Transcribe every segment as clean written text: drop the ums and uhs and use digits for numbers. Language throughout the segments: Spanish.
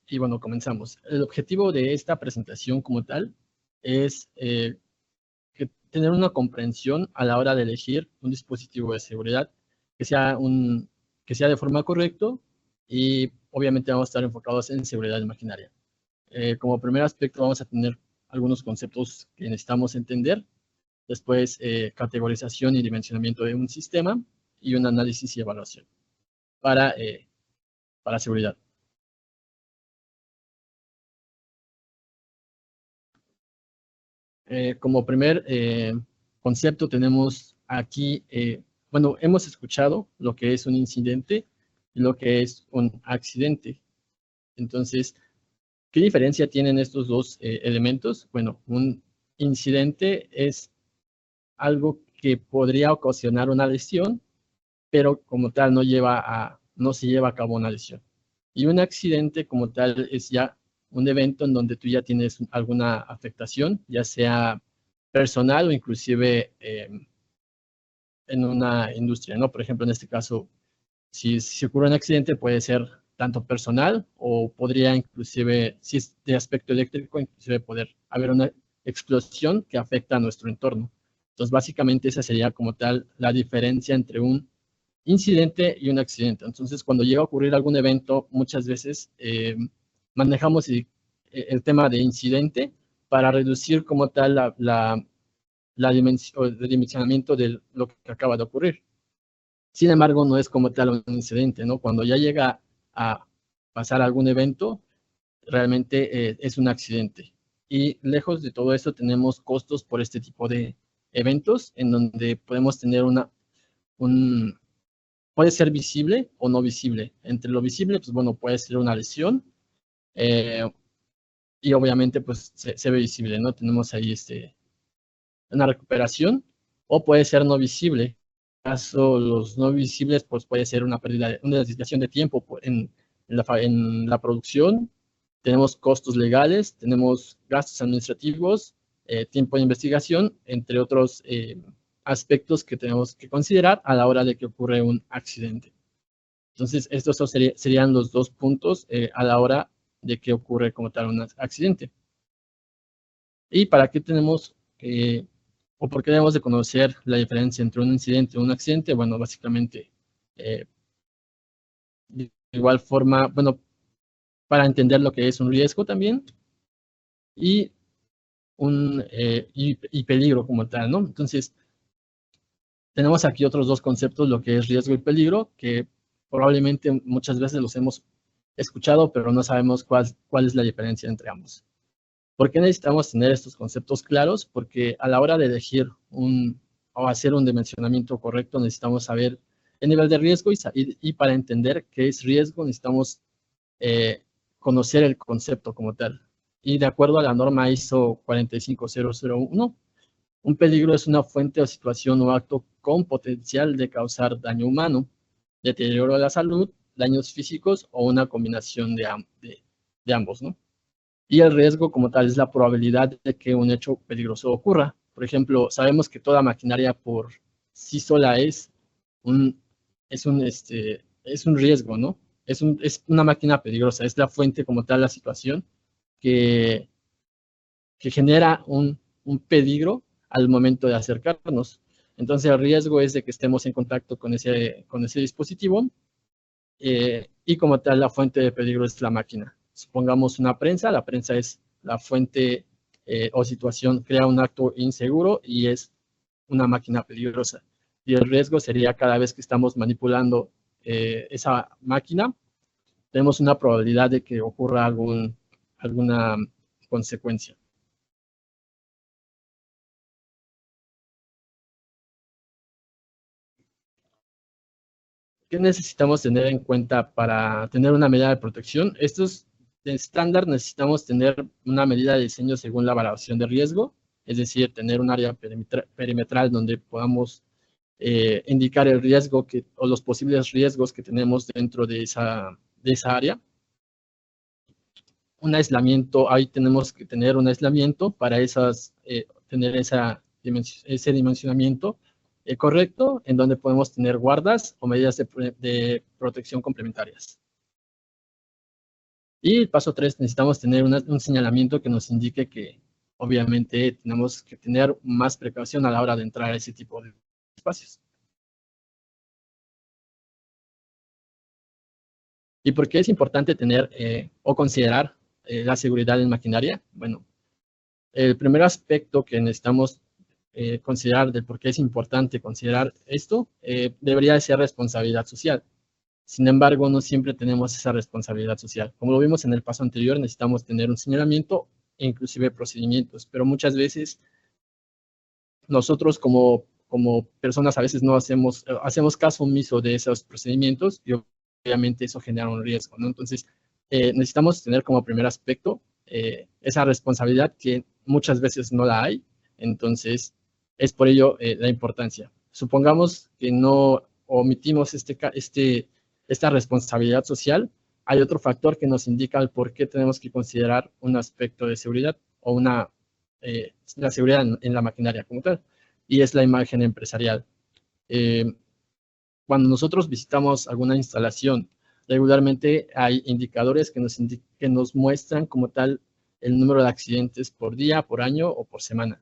Y bueno, comenzamos. El objetivo de esta presentación como tal es tener una comprensión a la hora de elegir un dispositivo de seguridad que sea, de forma correcta, y obviamente vamos a estar enfocados en seguridad imaginaria. Como primer aspecto vamos a tener algunos conceptos que necesitamos entender, después categorización y dimensionamiento de un sistema y un análisis y evaluación para seguridad. Como primer concepto tenemos aquí, bueno, hemos escuchado lo que es un incidente y lo que es un accidente. Entonces, ¿qué diferencia tienen estos dos elementos? Bueno, un incidente es algo que podría ocasionar una lesión, pero como tal no se lleva a cabo una lesión. Y un accidente como tal es ya un evento en donde tú ya tienes alguna afectación, ya sea personal o inclusive en una industria, ¿no? Por ejemplo, en este caso, si ocurre un accidente puede ser tanto personal o podría inclusive, si es de aspecto eléctrico, inclusive poder haber una explosión que afecta a nuestro entorno. Entonces, básicamente esa sería como tal la diferencia entre un incidente y un accidente. Entonces, cuando llega a ocurrir algún evento, muchas veces manejamos el tema de incidente para reducir como tal el dimensionamiento de lo que acaba de ocurrir. Sin embargo, no es como tal un incidente, ¿no? Cuando ya llega a pasar algún evento, realmente es un accidente. Y lejos de todo esto, tenemos costos por este tipo de eventos, en donde podemos tener puede ser visible o no visible. Entre lo visible, pues bueno, puede ser una lesión, eh, y obviamente pues se ve visible, ¿no? Tenemos ahí una recuperación, o puede ser no visible. En este caso, los no visibles, pues puede ser una pérdida, una desviación de tiempo en la producción. Tenemos costos legales, tenemos gastos administrativos, tiempo de investigación, entre otros aspectos que tenemos que considerar a la hora de que ocurre un accidente. Entonces, estos serían los dos puntos a la hora de que ocurre como tal un accidente. ¿Y para qué tenemos o por qué debemos de conocer la diferencia entre un incidente y un accidente? Bueno, básicamente, de igual forma, bueno, para entender lo que es un riesgo también y y peligro como tal, ¿no? Entonces, tenemos aquí otros dos conceptos, lo que es riesgo y peligro, que probablemente muchas veces los hemos escuchado, pero no sabemos cuál es la diferencia entre ambos. ¿Por qué necesitamos tener estos conceptos claros? Porque a la hora de elegir o hacer un dimensionamiento correcto, necesitamos saber el nivel de riesgo y para entender qué es riesgo necesitamos conocer el concepto como tal. Y de acuerdo a la norma ISO 45001, un peligro es una fuente o situación o acto con potencial de causar daño humano, deterioro de la salud, daños físicos o una combinación de ambos, ¿no? Y el riesgo como tal es la probabilidad de que un hecho peligroso ocurra. Por ejemplo, sabemos que toda maquinaria por sí sola un, es un riesgo, ¿no? Es una máquina peligrosa, es la fuente como tal, la situación que, que genera un peligro al momento de acercarnos. Entonces el riesgo es de que estemos en contacto con ese dispositivo, y como tal la fuente de peligro es la máquina. Supongamos una prensa, la prensa es la fuente o situación, crea un acto inseguro y es una máquina peligrosa. Y el riesgo sería cada vez que estamos manipulando esa máquina, tenemos una probabilidad de que ocurra alguna consecuencia. ¿Qué necesitamos tener en cuenta para tener una medida de protección? Estos de estándar necesitamos tener una medida de diseño según la evaluación de riesgo, es decir, tener un área perimetral donde podamos indicar el riesgo o los posibles riesgos que tenemos dentro de esa área. Un aislamiento, ahí tenemos que tener un aislamiento para tener ese dimensionamiento correcto, en donde podemos tener guardas o medidas de protección complementarias. Y el paso 3, necesitamos tener un señalamiento que nos indique que obviamente tenemos que tener más precaución a la hora de entrar a ese tipo de espacios. ¿Y por qué es importante tener o considerar la seguridad en maquinaria? Bueno, el primer aspecto que necesitamos considerar de por qué es importante considerar esto debería de ser responsabilidad social. Sin embargo, no siempre tenemos esa responsabilidad social. Como lo vimos en el paso anterior, necesitamos tener un señalamiento e inclusive procedimientos, pero muchas veces nosotros como personas a veces no hacemos caso omiso de esos procedimientos y obviamente eso genera un riesgo, ¿no? Entonces, necesitamos tener como primer aspecto esa responsabilidad que muchas veces no la hay, entonces es por ello la importancia. Supongamos que no omitimos esta responsabilidad social, hay otro factor que nos indica el por qué tenemos que considerar un aspecto de seguridad o la seguridad en la maquinaria como tal, y es la imagen empresarial. Cuando nosotros visitamos alguna instalación, regularmente hay indicadores que nos muestran como tal el número de accidentes por día, por año o por semana.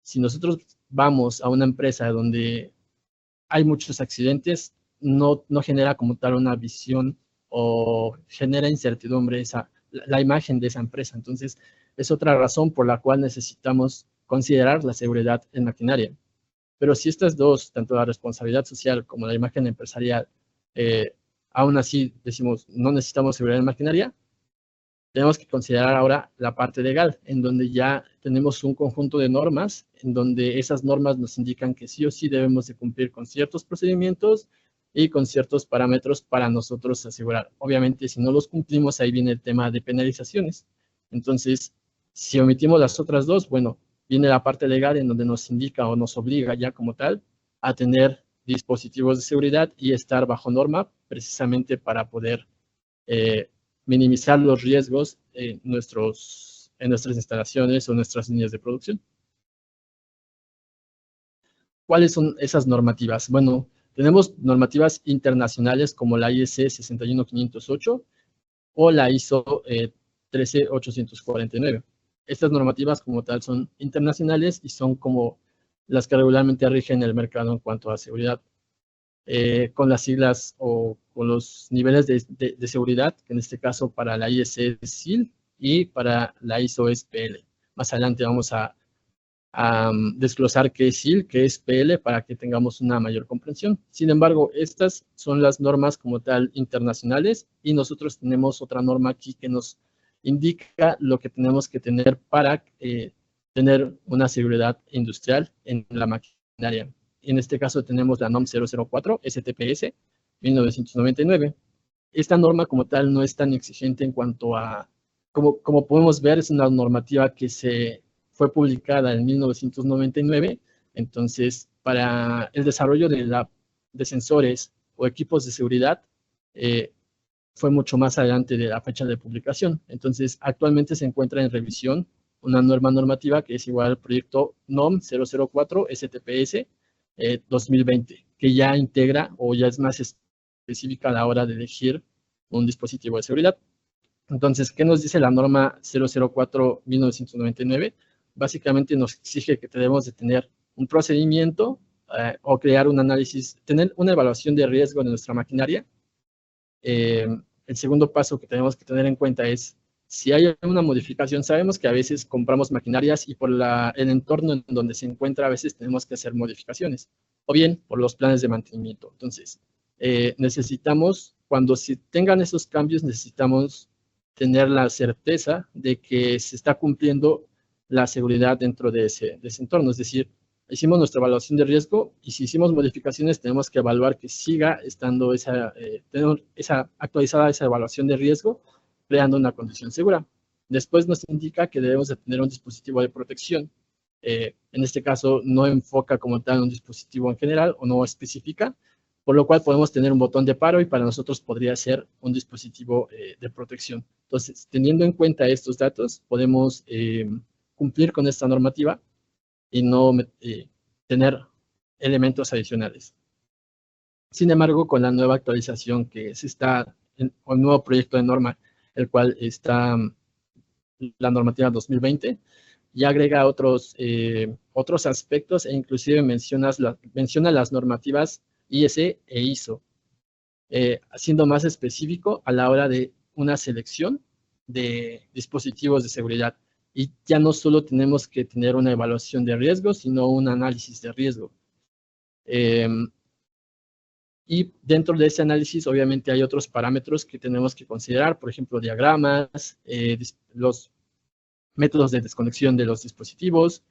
Si nosotros vamos a una empresa donde hay muchos accidentes, no genera como tal una visión o genera incertidumbre la imagen de esa empresa. Entonces, es otra razón por la cual necesitamos considerar la seguridad en maquinaria. Pero si estas dos, tanto la responsabilidad social como la imagen empresarial, aún así decimos no necesitamos seguridad en maquinaria, tenemos que considerar ahora la parte legal, en donde ya tenemos un conjunto de normas, en donde esas normas nos indican que sí o sí debemos de cumplir con ciertos procedimientos y con ciertos parámetros para nosotros asegurar. Obviamente, si no los cumplimos, ahí viene el tema de penalizaciones. Entonces, si omitimos las otras dos, bueno, viene la parte legal en donde nos indica o nos obliga ya como tal a tener dispositivos de seguridad y estar bajo norma precisamente para poder minimizar los riesgos en nuestras instalaciones o nuestras líneas de producción. ¿Cuáles son esas normativas? Bueno, tenemos normativas internacionales como la IEC 61508 o la ISO 13849. Estas normativas como tal son internacionales y son como las que regularmente rigen el mercado en cuanto a seguridad. Con las siglas o con los niveles de seguridad, que en este caso para la IEC es SIL y para la ISO es PL. Más adelante vamos a desglosar qué es SIL, qué es PL, para que tengamos una mayor comprensión. Sin embargo, estas son las normas como tal internacionales y nosotros tenemos otra norma aquí que nos indica lo que tenemos que tener para tener una seguridad industrial en la maquinaria. En este caso tenemos la NOM 004 STPS 1999. Esta norma como tal no es tan exigente en cuanto a, como podemos ver, es una normativa que se fue publicada en 1999, entonces para el desarrollo de sensores o equipos de seguridad fue mucho más adelante de la fecha de publicación. Entonces actualmente se encuentra en revisión una nueva normativa que es igual al proyecto NOM 004 STPS 2020, que ya integra o ya es más específica a la hora de elegir un dispositivo de seguridad. Entonces, ¿qué nos dice la norma 004-1999? Básicamente nos exige que debemos de tener un procedimiento o crear un análisis, tener una evaluación de riesgo de nuestra maquinaria. El segundo paso que tenemos que tener en cuenta es si hay una modificación. Sabemos que a veces compramos maquinarias y por el entorno en donde se encuentra a veces tenemos que hacer modificaciones, o bien por los planes de mantenimiento. Entonces, necesitamos, cuando se tengan esos cambios, necesitamos tener la certeza de que se está cumpliendo la seguridad dentro de ese entorno. Es decir, hicimos nuestra evaluación de riesgo y si hicimos modificaciones tenemos que evaluar que siga estando actualizada esa evaluación de riesgo, creando una condición segura. Después nos indica que debemos de tener un dispositivo de protección. En este caso no enfoca como tal un dispositivo en general o no especifica, por lo cual podemos tener un botón de paro y para nosotros podría ser un dispositivo de protección. Entonces, teniendo en cuenta estos datos, podemos cumplir con esta normativa y no tener elementos adicionales. Sin embargo, con la nueva actualización que se está, o el nuevo proyecto de norma el cual está la normativa 2020, y agrega otros aspectos e inclusive menciona las normativas ISE e ISO, siendo más específico a la hora de una selección de dispositivos de seguridad. Y ya no solo tenemos que tener una evaluación de riesgo, sino un análisis de riesgo. Y dentro de ese análisis, obviamente, hay otros parámetros que tenemos que considerar, por ejemplo, diagramas, los métodos de desconexión de los dispositivos.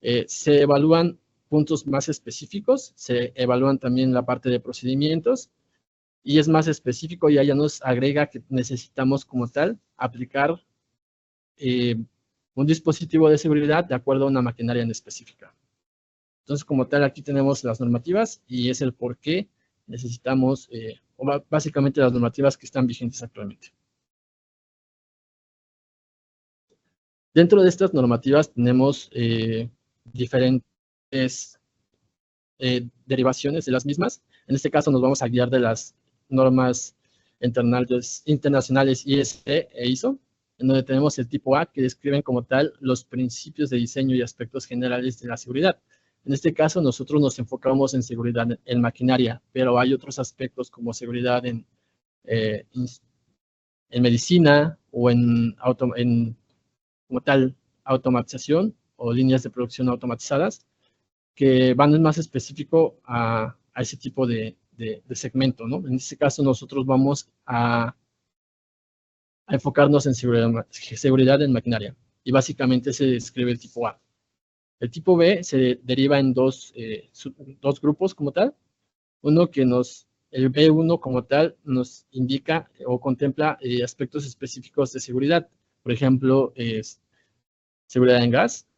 Se evalúan puntos más específicos, se evalúan también la parte de procedimientos, y es más específico, y allá nos agrega que necesitamos como tal aplicar un dispositivo de seguridad de acuerdo a una maquinaria en específica. Entonces, como tal, aquí tenemos las normativas y es el por qué necesitamos, básicamente las normativas que están vigentes actualmente. Dentro de estas normativas tenemos diferentes derivaciones de las mismas. En este caso nos vamos a guiar de las normas internacionales ISE e ISO, en donde tenemos el tipo A, que describen como tal los principios de diseño y aspectos generales de la seguridad. En este caso, nosotros nos enfocamos en seguridad en maquinaria, pero hay otros aspectos como seguridad en medicina o como tal automatización o líneas de producción automatizadas, que van más específico a ese tipo de segmento, ¿no? En este caso, nosotros vamos a enfocarnos en seguridad en maquinaria, y básicamente se describe el tipo A. El tipo B se deriva en dos grupos como tal. Uno que el B1 como tal nos indica o contempla aspectos específicos de seguridad. Por ejemplo, seguridad en gas.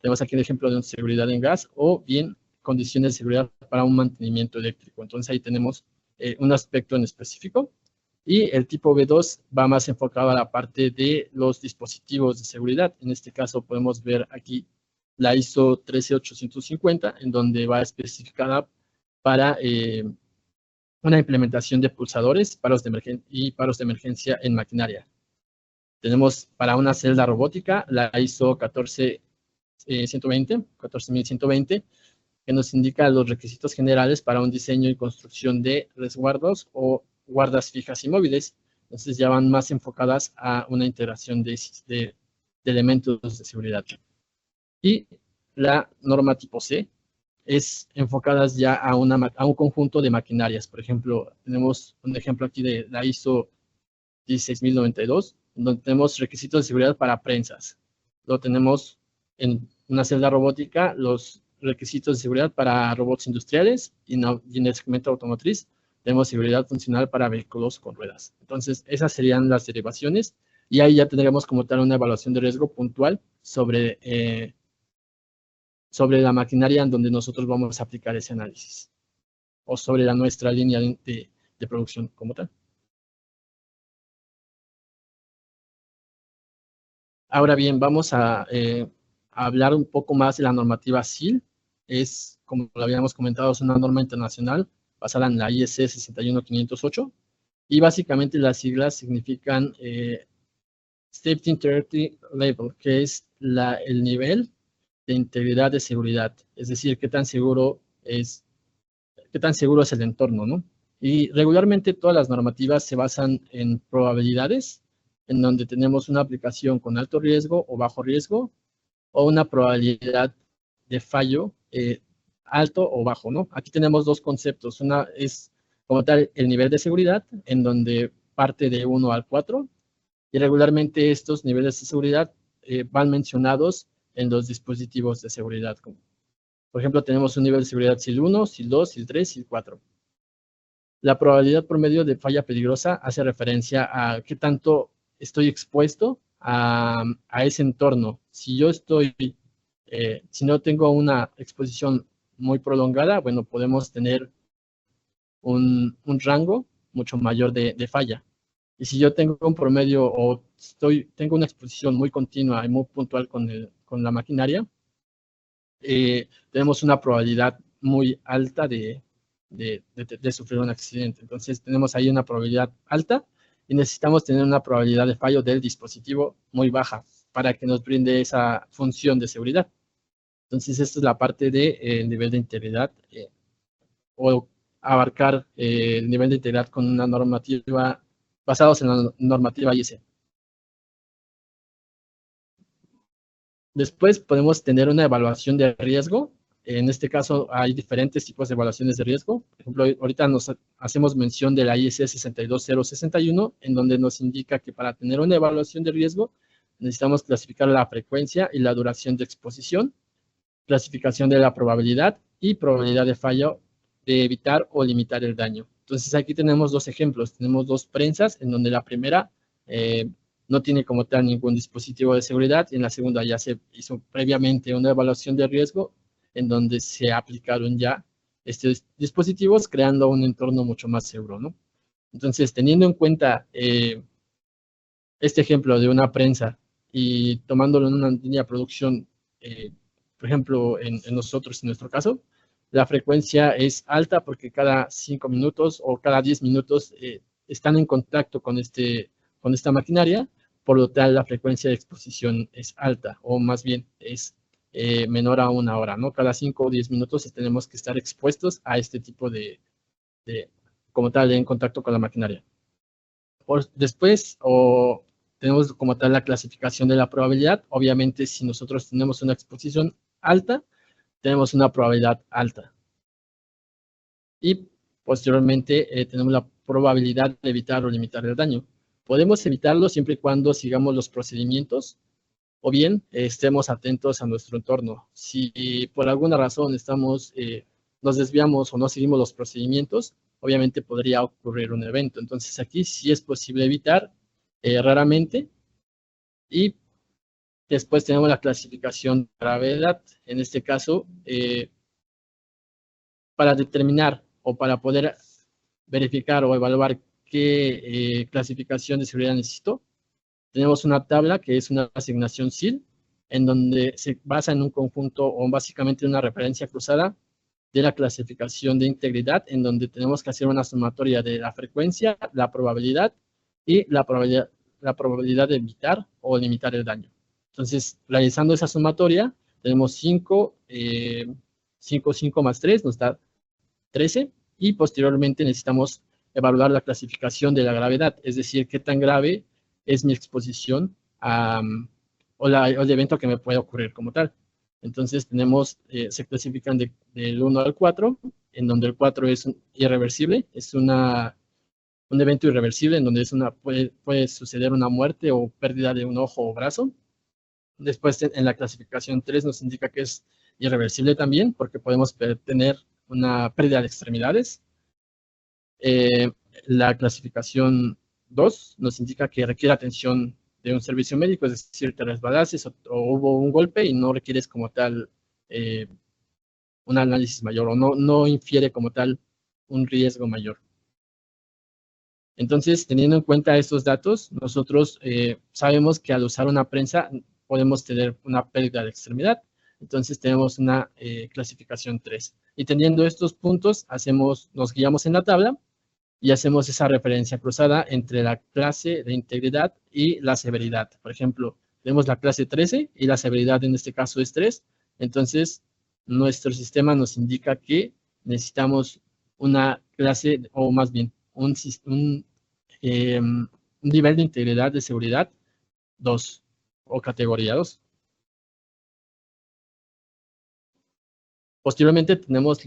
Tenemos aquí el ejemplo de seguridad en gas, o bien condiciones de seguridad para un mantenimiento eléctrico. Entonces ahí tenemos un aspecto en específico. Y el tipo B2 va más enfocado a la parte de los dispositivos de seguridad. En este caso podemos ver aquí la ISO 13850, en donde va especificada para una implementación de pulsadores y paros de emergencia en maquinaria. Tenemos para una celda robótica la ISO 14120, que nos indica los requisitos generales para un diseño y construcción de resguardos o guardas fijas y móviles. Entonces ya van más enfocadas a una integración de elementos de seguridad. Y la norma tipo C es enfocadas ya a un conjunto de maquinarias. Por ejemplo, tenemos un ejemplo aquí de la ISO 16092, donde tenemos requisitos de seguridad para prensas. Lo tenemos en una celda robótica, los requisitos de seguridad para robots industriales, y en el segmento automotriz tenemos seguridad funcional para vehículos con ruedas. Entonces, esas serían las derivaciones, y ahí ya tendremos como tal una evaluación de riesgo puntual sobre la maquinaria en donde nosotros vamos a aplicar ese análisis, o sobre nuestra línea de producción como tal. Ahora bien, vamos a hablar un poco más de la normativa SIL. Es, como lo habíamos comentado, es una norma internacional basada en la IEC 61508, y básicamente las siglas significan Safety Integrity Level, que es el nivel de integridad de seguridad, es decir, qué tan seguro es el entorno, ¿no? Y regularmente todas las normativas se basan en probabilidades, en donde tenemos una aplicación con alto riesgo o bajo riesgo, o una probabilidad de fallo alto o bajo, ¿no? Aquí tenemos dos conceptos. Una es como tal el nivel de seguridad, en donde parte de 1 al 4, y regularmente estos niveles de seguridad van mencionados en los dispositivos de seguridad. Por ejemplo, tenemos un nivel de seguridad SIL 1, SIL 2, SIL 3, SIL 4. La probabilidad promedio de falla peligrosa hace referencia a qué tanto estoy expuesto a ese entorno. Si no tengo una exposición muy prolongada, bueno, podemos tener un rango mucho mayor de falla. Y si yo tengo un promedio o tengo una exposición muy continua y muy puntual con la maquinaria, tenemos una probabilidad muy alta de sufrir un accidente. Entonces tenemos ahí una probabilidad alta, y necesitamos tener una probabilidad de fallo del dispositivo muy baja para que nos brinde esa función de seguridad. Entonces, esta es la parte de nivel de integridad o abarcar el nivel de integridad con una normativa, basados en la normativa IEC. Después podemos tener una evaluación de riesgo. En este caso hay diferentes tipos de evaluaciones de riesgo. Por ejemplo, ahorita nos hacemos mención de la IEC 62061, en donde nos indica que para tener una evaluación de riesgo necesitamos clasificar la frecuencia y la duración de exposición, clasificación de la probabilidad y probabilidad de fallo de evitar o limitar el daño. Entonces aquí tenemos dos ejemplos. Tenemos dos prensas en donde la primera no tiene como tal ningún dispositivo de seguridad y en la segunda ya se hizo previamente una evaluación de riesgo en donde se aplicaron ya estos dispositivos creando un entorno mucho más seguro, ¿no? Entonces, teniendo en cuenta este ejemplo de una prensa y tomándolo en una línea de producción, por ejemplo, en nosotros, en nuestro caso, la frecuencia es alta porque cada 5 minutos o cada 10 minutos están en contacto con esta maquinaria, por lo tal la frecuencia de exposición es alta, o más bien es menor a 1 hora, ¿no? Cada 5 o 10 minutos tenemos que estar expuestos a este tipo como tal, en contacto con la maquinaria. Después, tenemos como tal la clasificación de la probabilidad. Obviamente, si nosotros tenemos una exposición alta, tenemos una probabilidad alta. Y posteriormente tenemos la probabilidad de evitar o limitar el daño. Podemos evitarlo siempre y cuando sigamos los procedimientos o bien estemos atentos a nuestro entorno. Si por alguna razón nos desviamos o no seguimos los procedimientos, obviamente podría ocurrir un evento. Entonces aquí sí es posible evitar raramente. Y después tenemos la clasificación de gravedad. En este caso, para determinar o para poder verificar o evaluar qué clasificación de seguridad necesito, tenemos una tabla que es una asignación SIL, en donde se basa en un conjunto o básicamente una referencia cruzada de la clasificación de integridad, en donde tenemos que hacer una sumatoria de la frecuencia, la probabilidad y la probabilidad de evitar o limitar el daño. Entonces, realizando esa sumatoria, tenemos 5 más 3 nos da 13, y posteriormente necesitamos evaluar la clasificación de la gravedad, es decir, qué tan grave es mi exposición o el evento que me puede ocurrir como tal. Entonces se clasifican del 1 al 4, en donde el 4 es irreversible, es un evento irreversible en donde puede suceder una muerte o pérdida de un ojo o brazo. Después en la clasificación 3 nos indica que es irreversible también, porque podemos tener una pérdida de extremidades. La clasificación 2 nos indica que requiere atención de un servicio médico, es decir, te resbalaste o hubo un golpe y no requieres como tal un análisis mayor o no infiere como tal un riesgo mayor. Entonces, teniendo en cuenta estos datos, nosotros sabemos que al usar una prensa podemos tener una pérdida de extremidad. Entonces, tenemos una clasificación 3. Y teniendo estos puntos, nos guiamos en la tabla y hacemos esa referencia cruzada entre la clase de integridad y la severidad. Por ejemplo, tenemos la clase 13 y la severidad en este caso es 3. Entonces, nuestro sistema nos indica que necesitamos una clase, o más bien, un nivel de integridad de seguridad 2 o categoría 2. Posteriormente tenemos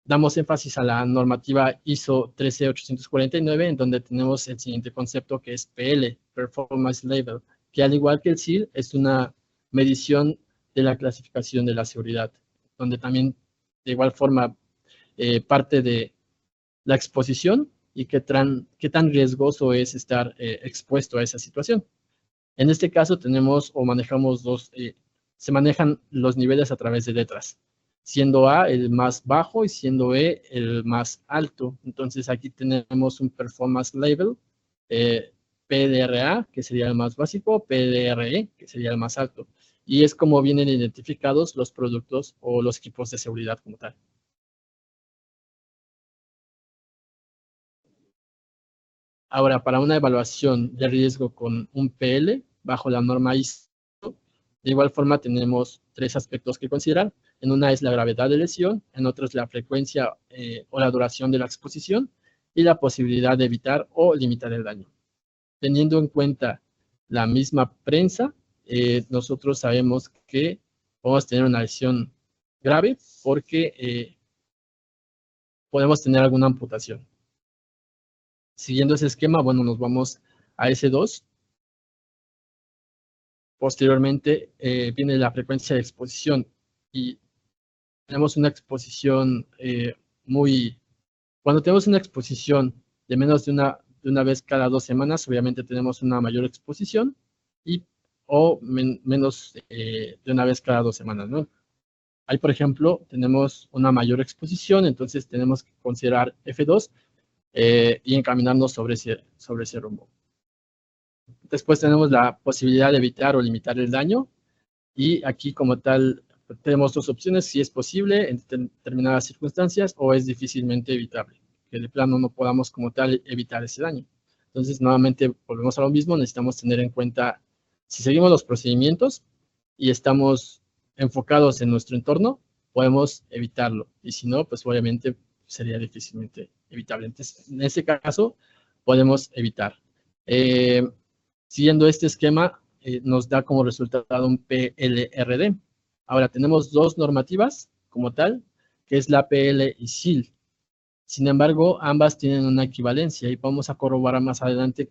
damos énfasis a la normativa ISO 13849, en donde tenemos el siguiente concepto que es PL, Performance Level, que al igual que el SIL es una medición de la clasificación de la seguridad, donde también de igual forma parte de la exposición y qué tan riesgoso es estar expuesto a esa situación. En este caso tenemos o manejamos se manejan los niveles a través de letras, siendo A el más bajo y siendo E el más alto. Entonces aquí tenemos un Performance Level, PDRA, que sería el más básico, PDRE, que sería el más alto. Y es como vienen identificados los productos o los equipos de seguridad como tal. Ahora, para una evaluación de riesgo con un PL bajo la norma ISO, de igual forma tenemos 3 aspectos que considerar. En una es la gravedad de lesión, en otra es la frecuencia o la duración de la exposición y la posibilidad de evitar o limitar el daño. Teniendo en cuenta la misma prensa, nosotros sabemos que podemos tener una lesión grave porque podemos tener alguna amputación. Siguiendo ese esquema, bueno, nos vamos a S2. Posteriormente viene la frecuencia de exposición y tenemos una exposición cuando tenemos una exposición de menos de una vez cada 2 semanas, obviamente tenemos una mayor exposición o menos de una vez cada 2 semanas, ¿no? Ahí, por ejemplo, tenemos una mayor exposición, entonces tenemos que considerar F2 y encaminarnos sobre ese rumbo. Después tenemos la posibilidad de evitar o limitar el daño y aquí como tal tenemos 2 opciones, si es posible en determinadas circunstancias o es difícilmente evitable, que de plano no podamos como tal evitar ese daño. Entonces, nuevamente volvemos a lo mismo, necesitamos tener en cuenta si seguimos los procedimientos y estamos enfocados en nuestro entorno, podemos evitarlo y si no, pues obviamente sería difícilmente evitable. Entonces, en ese caso, podemos evitar. Siguiendo este esquema, nos da como resultado un PLRD. Ahora, tenemos 2 normativas como tal, que es la PL y SIL. Sin embargo, ambas tienen una equivalencia y vamos a corroborar más adelante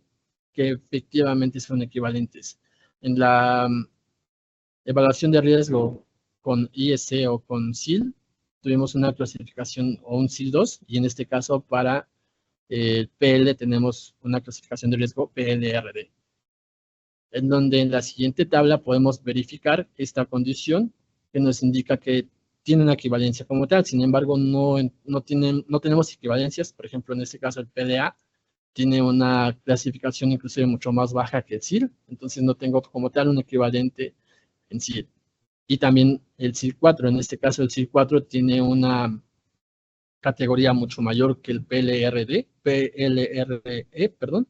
que efectivamente son equivalentes. En la evaluación de riesgo con IEC o con SIL, tuvimos una clasificación o un SIL 2 y en este caso para el PL tenemos una clasificación de riesgo PLRD, en donde en la siguiente tabla podemos verificar esta condición que nos indica que tiene una equivalencia como tal. Sin embargo, no tenemos equivalencias. Por ejemplo, en este caso el PDA tiene una clasificación inclusive mucho más baja que el CIR, entonces no tengo como tal un equivalente en CIR. Y también el CIR 4, en este caso el CIR 4 tiene una categoría mucho mayor que el PLRE, perdón.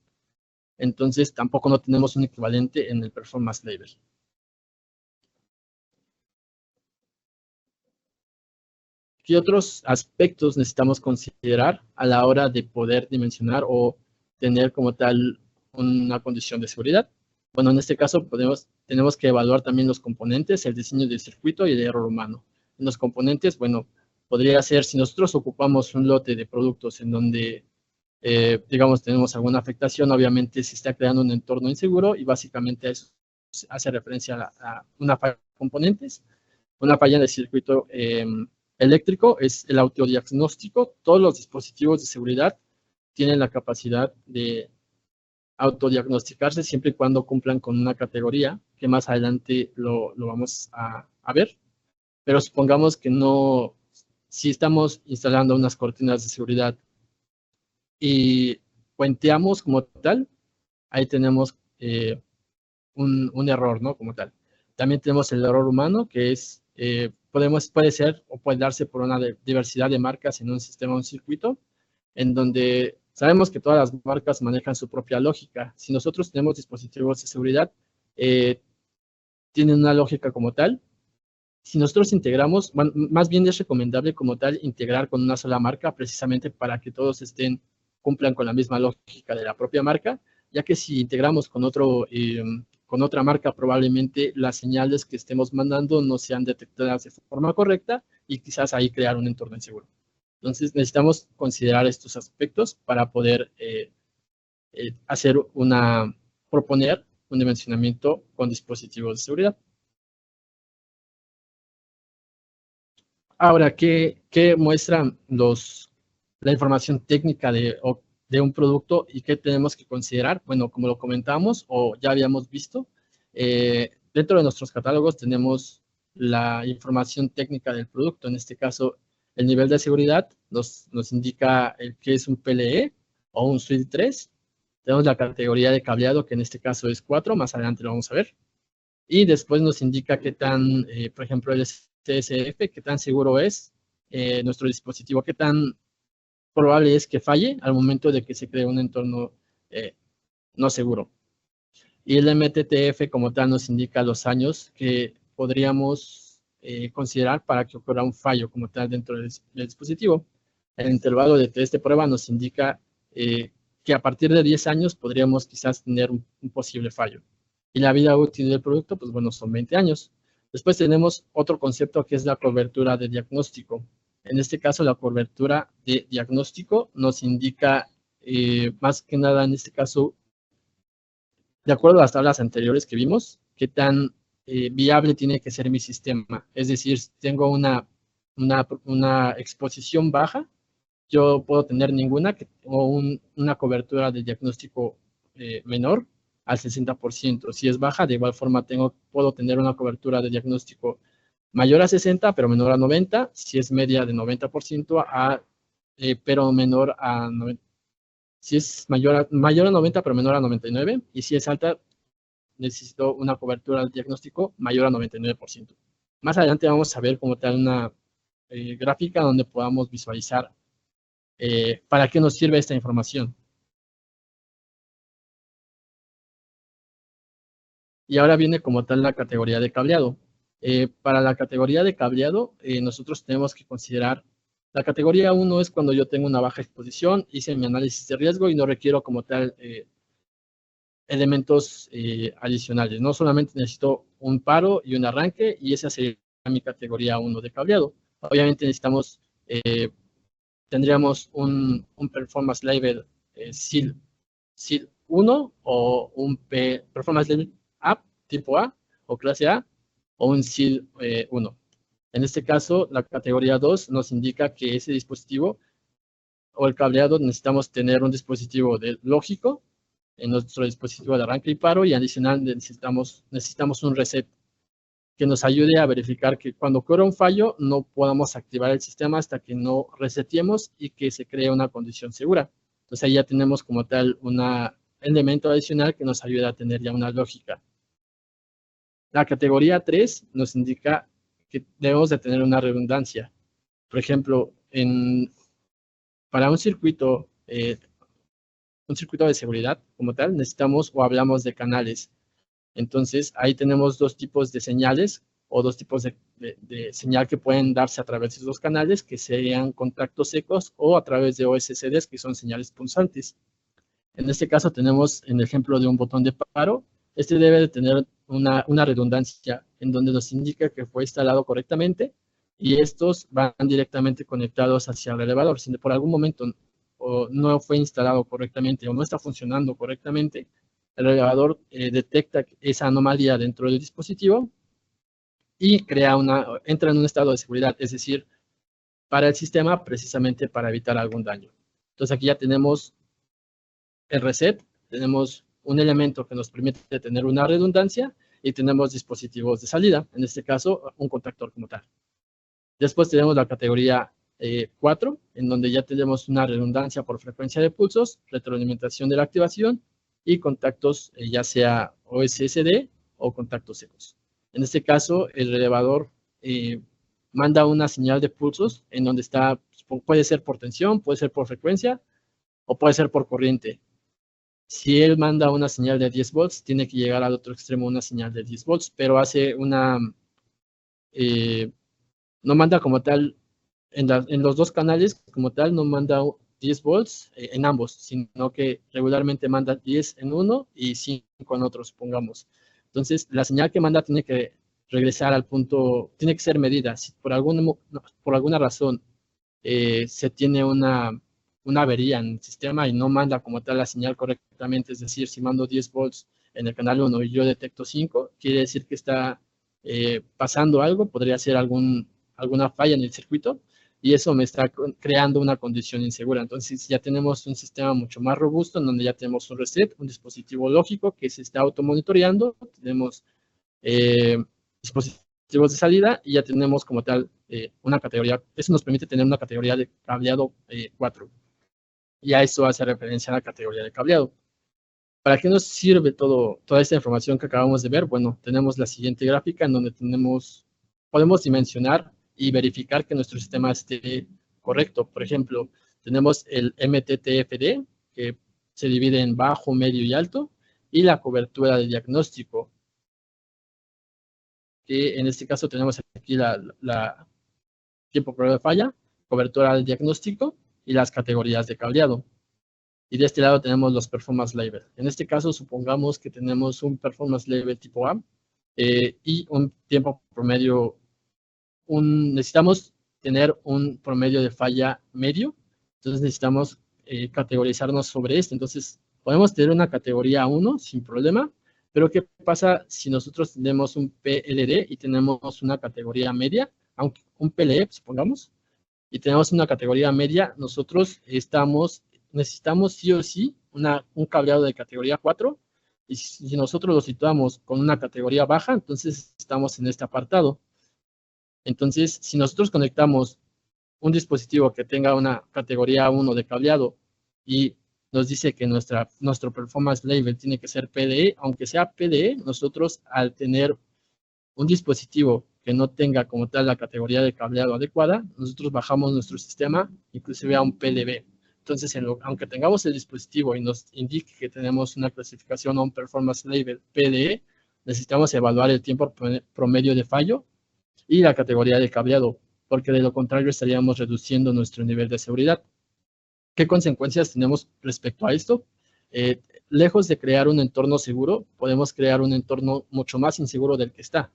Entonces tampoco no tenemos un equivalente en el performance label. ¿Qué otros aspectos necesitamos considerar a la hora de poder dimensionar o tener como tal una condición de seguridad? Bueno, en este caso tenemos que evaluar también los componentes, el diseño del circuito y el error humano. En los componentes, bueno, podría ser si nosotros ocupamos un lote de productos en donde, digamos, tenemos alguna afectación, obviamente se está creando un entorno inseguro y básicamente eso hace referencia a una falla de componentes, una falla en el circuito eléctrico es el autodiagnóstico. Todos los dispositivos de seguridad tienen la capacidad de autodiagnosticarse siempre y cuando cumplan con una categoría que más adelante lo vamos a ver. Pero supongamos que no, si estamos instalando unas cortinas de seguridad y puenteamos como tal, ahí tenemos un error, ¿no? Como tal. También tenemos el error humano, que es, puede ser o puede darse por una diversidad de marcas en un sistema o un circuito, en donde sabemos que todas las marcas manejan su propia lógica. Si nosotros tenemos dispositivos de seguridad, tienen una lógica como tal. Si nosotros integramos, bueno, más bien es recomendable como tal integrar con una sola marca, precisamente para que todos cumplan con la misma lógica de la propia marca, ya que si integramos con otra marca, probablemente las señales que estemos mandando no sean detectadas de forma correcta y quizás ahí crear un entorno inseguro. Entonces necesitamos considerar estos aspectos para poder proponer un dimensionamiento con dispositivos de seguridad. Ahora, ¿qué muestran la información técnica de un producto y qué tenemos que considerar? Bueno, como lo comentamos o ya habíamos visto, dentro de nuestros catálogos tenemos la información técnica del producto. En este caso, el nivel de seguridad nos indica qué es un PLE o un Suite 3. Tenemos la categoría de cableado, que en este caso es 4, más adelante lo vamos a ver. Y después nos indica qué tan, por ejemplo, el CSF, qué tan seguro es nuestro dispositivo, qué tan probable es que falle al momento de que se cree un entorno no seguro. Y el MTTF como tal nos indica los años que podríamos considerar para que ocurra un fallo como tal dentro del dispositivo. El intervalo de test de prueba nos indica que a partir de 10 años podríamos quizás tener un posible fallo. Y la vida útil del producto, pues bueno, son 20 años. Después tenemos otro concepto que es la cobertura de diagnóstico. En este caso, la cobertura de diagnóstico nos indica más que nada, en este caso, de acuerdo a las tablas anteriores que vimos, qué tan viable tiene que ser mi sistema. Es decir, si tengo una exposición baja, yo puedo tener ninguna o una cobertura de diagnóstico menor al 60%. Si es baja, de igual forma puedo tener una cobertura de diagnóstico mayor a 60, pero menor a 90. Si es media de 90%, pero menor a 90. Si es mayor a 90, pero menor a 99. Y si es alta, necesito una cobertura de diagnóstico mayor a 99%. Más adelante vamos a ver como tal una gráfica donde podamos visualizar para qué nos sirve esta información. Y ahora viene como tal la categoría de cableado. Para la categoría de cableado, nosotros tenemos que considerar, la categoría 1 es cuando yo tengo una baja exposición, hice mi análisis de riesgo y no requiero como tal elementos adicionales. No solamente necesito un paro y un arranque, y esa sería mi categoría 1 de cableado. Obviamente tendríamos un performance level SIL 1 o un performance level up tipo A o clase A o un SIL 1. En este caso, la categoría 2 nos indica que ese dispositivo o el cableado necesitamos tener un dispositivo lógico en nuestro dispositivo de arranque y paro, y adicional necesitamos un reset que nos ayude a verificar que cuando ocurra un fallo no podamos activar el sistema hasta que no resetemos y que se cree una condición segura. Entonces ahí ya tenemos como tal un elemento adicional que nos ayuda a tener ya una lógica. La categoría 3 nos indica que debemos de tener una redundancia. Por ejemplo, para un circuito de seguridad como tal, necesitamos o hablamos de canales. Entonces, ahí tenemos dos tipos de señales o dos tipos de señal que pueden darse a través de esos dos canales, que serían contactos secos o a través de OSCDs, que son señales punzantes. En este caso tenemos el ejemplo de un botón de paro. Este debe de tener una redundancia en donde nos indica que fue instalado correctamente, y estos van directamente conectados hacia el elevador. Si por algún momento no fue instalado correctamente o no está funcionando correctamente, el elevador detecta esa anomalía dentro del dispositivo y entra en un estado de seguridad, es decir, para el sistema, precisamente para evitar algún daño. Entonces aquí ya tenemos el reset, tenemos un elemento que nos permite tener una redundancia y tenemos dispositivos de salida, en este caso un contactor como tal. Después tenemos la categoría 4, en donde ya tenemos una redundancia por frecuencia de pulsos, retroalimentación de la activación y contactos ya sea OSSD o contactos secos. En este caso, el elevador manda una señal de pulsos en donde puede ser por tensión, puede ser por frecuencia o puede ser por corriente. Si él manda una señal de 10 volts, tiene que llegar al otro extremo una señal de 10 volts, pero hace no manda como tal, en los dos canales como tal, no manda 10 volts en ambos, sino que regularmente manda 10 en uno y 5 en otro, supongamos. Entonces, la señal que manda tiene que regresar al punto, tiene que ser medida. Si por alguna razón se tiene una avería en el sistema y no manda como tal la señal correctamente, es decir, si mando 10 volts en el canal 1 y yo detecto 5, quiere decir que está pasando algo, podría ser alguna falla en el circuito, y eso me está creando una condición insegura. Entonces ya tenemos un sistema mucho más robusto en donde ya tenemos un reset, un dispositivo lógico que se está automonitoreando, tenemos dispositivos de salida y ya tenemos como tal una categoría. Eso nos permite tener una categoría de cableado 4. Y a eso hace referencia a la categoría de cableado. ¿Para qué nos sirve toda esta información que acabamos de ver? Bueno, tenemos la siguiente gráfica en donde podemos dimensionar y verificar que nuestro sistema esté correcto. Por ejemplo, tenemos el MTTFD, que se divide en bajo, medio y alto, y la cobertura de diagnóstico, que en este caso tenemos aquí la tiempo promedio de falla, cobertura de diagnóstico y las categorías de cableado. Y de este lado tenemos los performance level. En este caso, supongamos que tenemos un performance level tipo A y un tiempo promedio, necesitamos tener un promedio de falla medio, entonces necesitamos categorizarnos sobre este. Entonces, podemos tener una categoría 1 sin problema, pero ¿qué pasa si nosotros tenemos un PLD y tenemos una categoría media, aunque un PLE, supongamos, y tenemos una categoría media, nosotros necesitamos sí o sí un cableado de categoría 4, y si nosotros lo situamos con una categoría baja, entonces estamos en este apartado. Entonces, si nosotros conectamos un dispositivo que tenga una categoría 1 de cableado y nos dice que nuestro performance level tiene que ser PDE, aunque sea PDE, nosotros al tener un dispositivo que no tenga como tal la categoría de cableado adecuada, nosotros bajamos nuestro sistema inclusive a un PDB. Entonces, aunque tengamos el dispositivo y nos indique que tenemos una clasificación o un performance level PDE, necesitamos evaluar el tiempo promedio de fallo y la categoría de cableado, porque de lo contrario estaríamos reduciendo nuestro nivel de seguridad. ¿Qué consecuencias tenemos respecto a esto? Lejos de crear un entorno seguro, podemos crear un entorno mucho más inseguro del que está.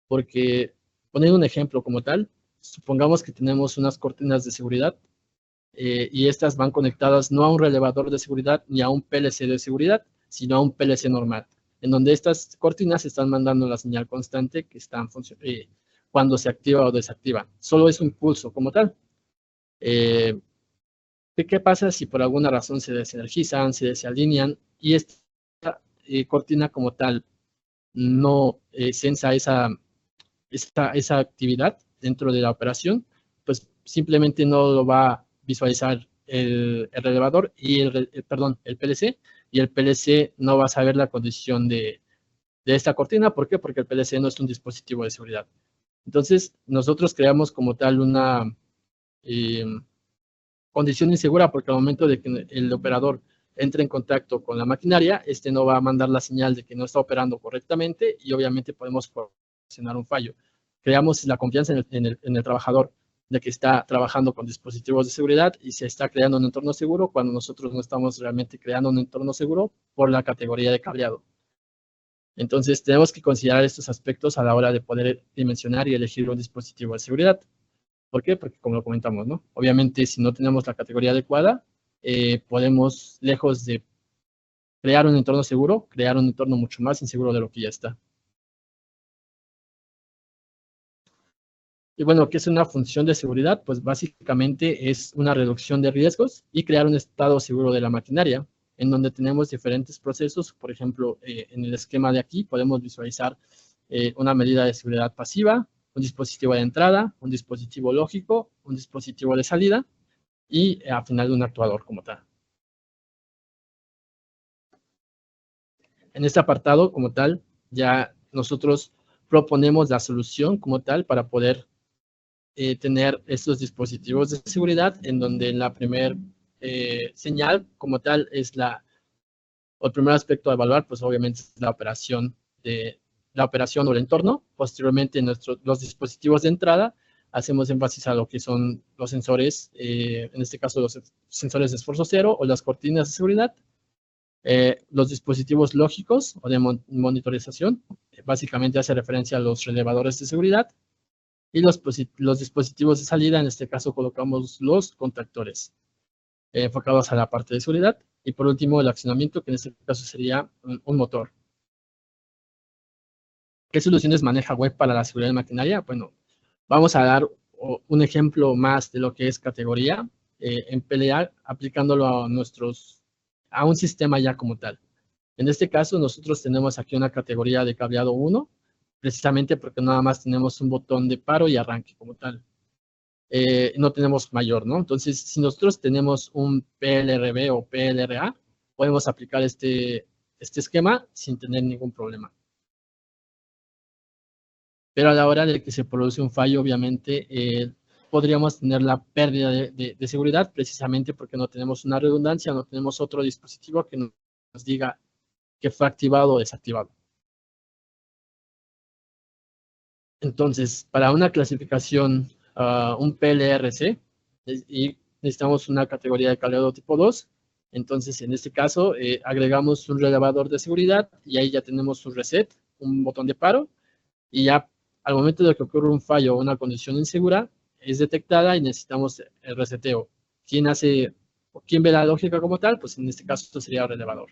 Porque, poniendo un ejemplo como tal, supongamos que tenemos unas cortinas de seguridad y estas van conectadas no a un relevador de seguridad ni a un PLC de seguridad, sino a un PLC normal, en donde estas cortinas están mandando la señal constante que están cuando se activa o desactiva. Solo es un pulso como tal. ¿Qué pasa si por alguna razón se desenergizan, se desalinean y esta cortina como tal no sensa esa actividad dentro de la operación? Pues simplemente no lo va a visualizar el relevador y el PLC, y el PLC no va a saber la condición de esta cortina. ¿Por qué? Porque el PLC no es un dispositivo de seguridad. Entonces, nosotros creamos como tal una condición insegura, porque al momento de que el operador entre en contacto con la maquinaria, este no va a mandar la señal de que no está operando correctamente y obviamente podemos ocasionar un fallo. Creamos la confianza en el trabajador de que está trabajando con dispositivos de seguridad y se está creando un entorno seguro cuando nosotros no estamos realmente creando un entorno seguro por la categoría de cableado. Entonces, tenemos que considerar estos aspectos a la hora de poder dimensionar y elegir un dispositivo de seguridad. ¿Por qué? Porque como lo comentamos, ¿no? Obviamente, si no tenemos la categoría adecuada, podemos, lejos de crear un entorno seguro, crear un entorno mucho más inseguro de lo que ya está. Y bueno, ¿qué es una función de seguridad? Pues básicamente es una reducción de riesgos y crear un estado seguro de la maquinaria, en donde tenemos diferentes procesos. Por ejemplo, en el esquema de aquí podemos visualizar una medida de seguridad pasiva, un dispositivo de entrada, un dispositivo lógico, un dispositivo de salida y al final un actuador como tal. En este apartado como tal, ya nosotros proponemos la solución como tal para poder tener estos dispositivos de seguridad, en donde la primer señal como tal es el primer aspecto a evaluar, pues obviamente es la operación o el entorno. Posteriormente, los dispositivos de entrada, hacemos énfasis a lo que son los sensores, en este caso los sensores de esfuerzo cero o las cortinas de seguridad. Los dispositivos lógicos o de monitorización, básicamente hace referencia a los relevadores de seguridad. Y los dispositivos de salida, en este caso colocamos los contactores enfocados a la parte de seguridad. Y por último, el accionamiento, que en este caso sería un motor. ¿Qué soluciones maneja web para la seguridad de maquinaria? Bueno, vamos a dar un ejemplo más de lo que es categoría en PLA, aplicándolo a un sistema ya como tal. En este caso, nosotros tenemos aquí una categoría de cableado 1, precisamente porque nada más tenemos un botón de paro y arranque como tal. No tenemos mayor, ¿no? Entonces, si nosotros tenemos un PLRB o PLRA, podemos aplicar este esquema sin tener ningún problema. Pero a la hora de que se produce un fallo, obviamente, podríamos tener la pérdida de seguridad precisamente porque no tenemos una redundancia, no tenemos otro dispositivo que nos diga que fue activado o desactivado. Entonces, para una clasificación, un PLRC, y necesitamos una categoría de cableado tipo 2. Entonces, en este caso, agregamos un relevador de seguridad y ahí ya tenemos un reset, un botón de paro, y ya al momento de que ocurre un fallo o una condición insegura, es detectada y necesitamos el reseteo. ¿Quién ve la lógica como tal? Pues en este caso esto sería el relevador.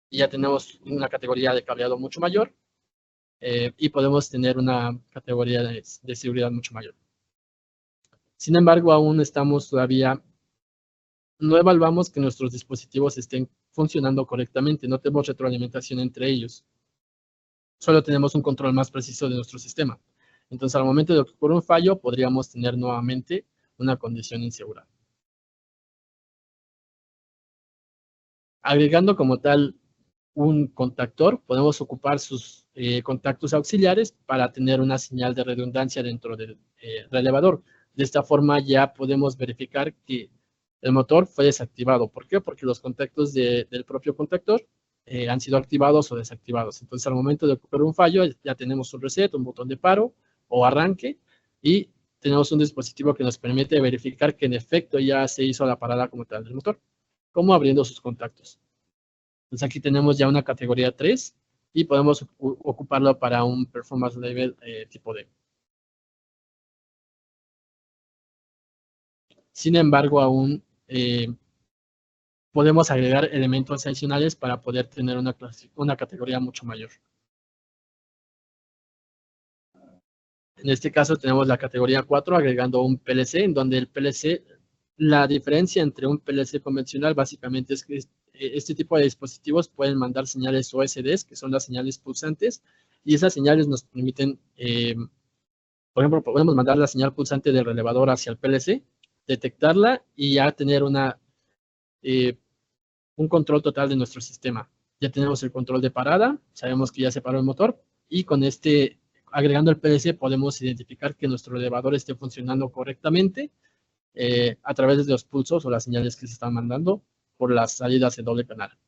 Y ya tenemos una categoría de cableado mucho mayor, y podemos tener una categoría de seguridad mucho mayor. Sin embargo, aún estamos todavía, no evaluamos que nuestros dispositivos estén funcionando correctamente, no tenemos retroalimentación entre ellos. Solo tenemos un control más preciso de nuestro sistema. Entonces, al momento de que ocurre un fallo, podríamos tener nuevamente una condición insegura. Agregando como tal un contactor, podemos ocupar sus contactos auxiliares para tener una señal de redundancia dentro del relevador. De esta forma ya podemos verificar que el motor fue desactivado. ¿Por qué? Porque los contactos del propio contactor han sido activados o desactivados. Entonces, al momento de ocurrir un fallo, ya tenemos un reset, un botón de paro o arranque, y tenemos un dispositivo que nos permite verificar que en efecto ya se hizo la parada como tal del motor, como abriendo sus contactos. Entonces aquí tenemos ya una categoría 3 y podemos ocuparlo para un performance level tipo D. Sin embargo, aún podemos agregar elementos adicionales para poder tener una categoría mucho mayor. En este caso tenemos la categoría 4 agregando un PLC, en donde el PLC, la diferencia entre un PLC convencional básicamente es que este tipo de dispositivos pueden mandar señales OSDs, que son las señales pulsantes, y esas señales nos permiten, por ejemplo, podemos mandar la señal pulsante del relevador hacia el PLC, detectarla y ya tener un control total de nuestro sistema. Ya tenemos el control de parada, sabemos que ya se paró el motor, y con agregando el PLC podemos identificar que nuestro elevador esté funcionando correctamente a través de los pulsos o las señales que se están mandando por las salidas de doble canal.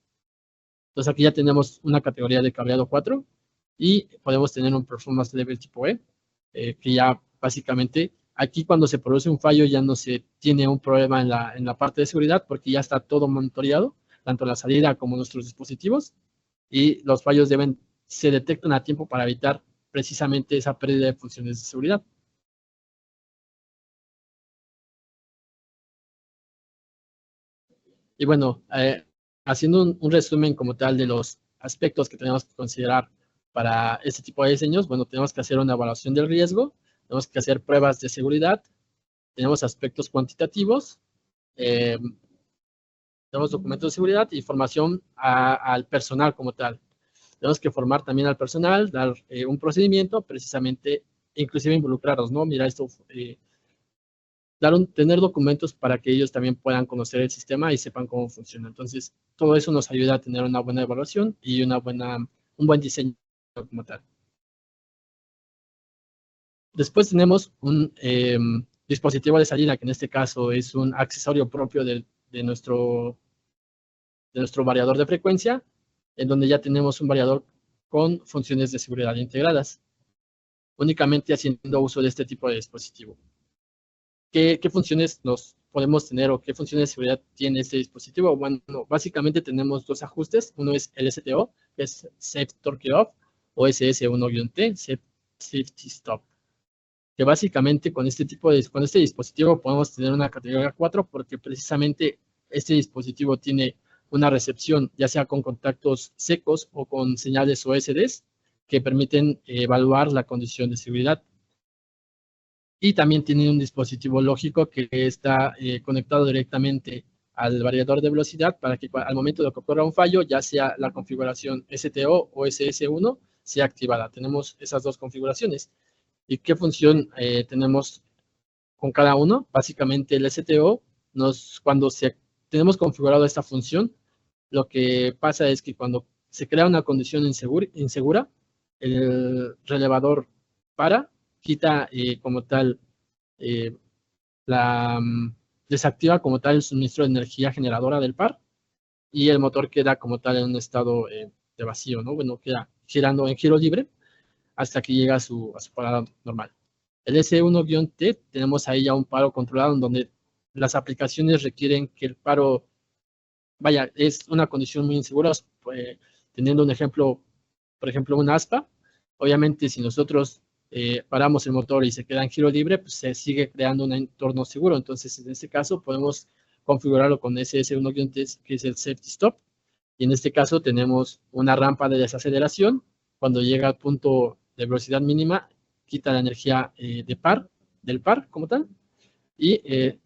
Entonces aquí ya tenemos una categoría de cableado 4 y podemos tener un performance level tipo E, que ya básicamente aquí cuando se produce un fallo ya no se tiene un problema en la parte de seguridad porque ya está todo monitoreado, tanto la salida como nuestros dispositivos, y los fallos se detectan a tiempo para evitar precisamente esa pérdida de funciones de seguridad. Y bueno, haciendo un resumen como tal de los aspectos que tenemos que considerar para este tipo de diseños, bueno, tenemos que hacer una evaluación del riesgo, tenemos que hacer pruebas de seguridad, tenemos aspectos cuantitativos, tenemos documentos de seguridad y formación al personal como tal. Tenemos que formar también al personal, dar un procedimiento, precisamente, inclusive involucrarlos, ¿no? Mira, esto, tener documentos para que ellos también puedan conocer el sistema y sepan cómo funciona. Entonces, todo eso nos ayuda a tener una buena evaluación y un buen diseño como tal. Después tenemos un dispositivo de salida, que en este caso es un accesorio propio de nuestro variador de frecuencia, en donde ya tenemos un variador con funciones de seguridad integradas, únicamente haciendo uso de este tipo de dispositivo. ¿Qué funciones nos podemos tener o qué funciones de seguridad tiene este dispositivo? Bueno, básicamente tenemos dos ajustes. Uno es el STO, que es Safe Torque Off, o SS1-T, Safety Stop. Que básicamente con este dispositivo podemos tener una categoría 4 porque precisamente este dispositivo tiene una recepción, ya sea con contactos secos o con señales OSDs, que permiten evaluar la condición de seguridad. Y también tiene un dispositivo lógico que está conectado directamente al variador de velocidad para que al momento de que ocurra un fallo, ya sea la configuración STO o SS1, sea activada. Tenemos esas dos configuraciones. ¿Y qué función tenemos con cada uno? Básicamente el STO, cuando tenemos configurado esta función, lo que pasa es que cuando se crea una condición insegura, el relevador quita como tal desactiva como tal el suministro de energía generadora del par y el motor queda como tal en un estado de vacío, ¿no? Bueno, queda girando en giro libre hasta que llega a su parada normal. El S1-T tenemos ahí ya un paro controlado en donde las aplicaciones requieren que el paro, vaya, es una condición muy insegura, teniendo un ejemplo, por ejemplo, un aspa. Obviamente, si nosotros paramos el motor y se queda en giro libre, pues se sigue creando un entorno seguro. Entonces, en este caso, podemos configurarlo con ese S1-T, que es el Safety Stop. Y en este caso tenemos una rampa de desaceleración. Cuando llega al punto de velocidad mínima, quita la energía del par como tal, y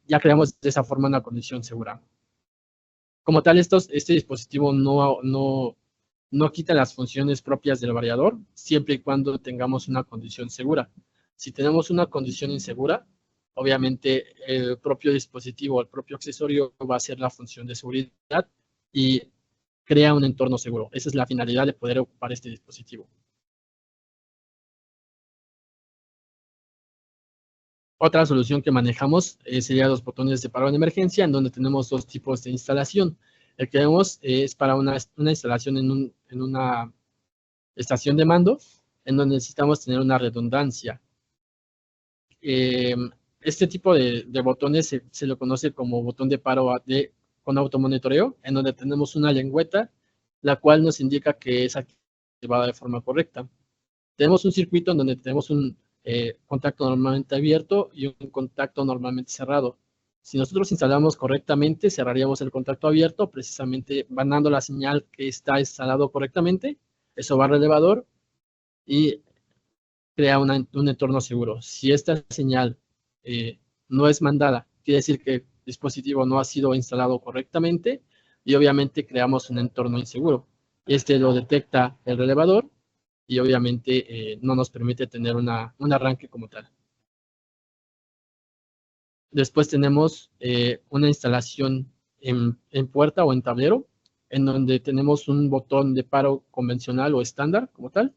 ya creamos de esa forma una condición segura. Como tal, este dispositivo no quita las funciones propias del variador, siempre y cuando tengamos una condición segura. Si tenemos una condición insegura, obviamente el propio dispositivo, el propio accesorio va a hacer la función de seguridad y crea un entorno seguro. Esa es la finalidad de poder ocupar este dispositivo. Otra solución que manejamos sería los botones de paro en emergencia, en donde tenemos dos tipos de instalación. El que vemos es para una instalación en una estación de mando, en donde necesitamos tener una redundancia. Este tipo de botones se lo conoce como botón de paro con automonitoreo, en donde tenemos una lengüeta, la cual nos indica que es activada de forma correcta. Tenemos un circuito en donde tenemos un contacto normalmente abierto y un contacto normalmente cerrado. Si nosotros instalamos correctamente, cerraríamos el contacto abierto, precisamente mandando la señal que está instalado correctamente. Eso va al elevador y crea un entorno seguro. Si esta señal no es mandada, quiere decir que el dispositivo no ha sido instalado correctamente y obviamente creamos un entorno inseguro. Este lo detecta el relevador y obviamente no nos permite tener un arranque como tal. Después tenemos una instalación en puerta o en tablero, en donde tenemos un botón de paro convencional o estándar como tal,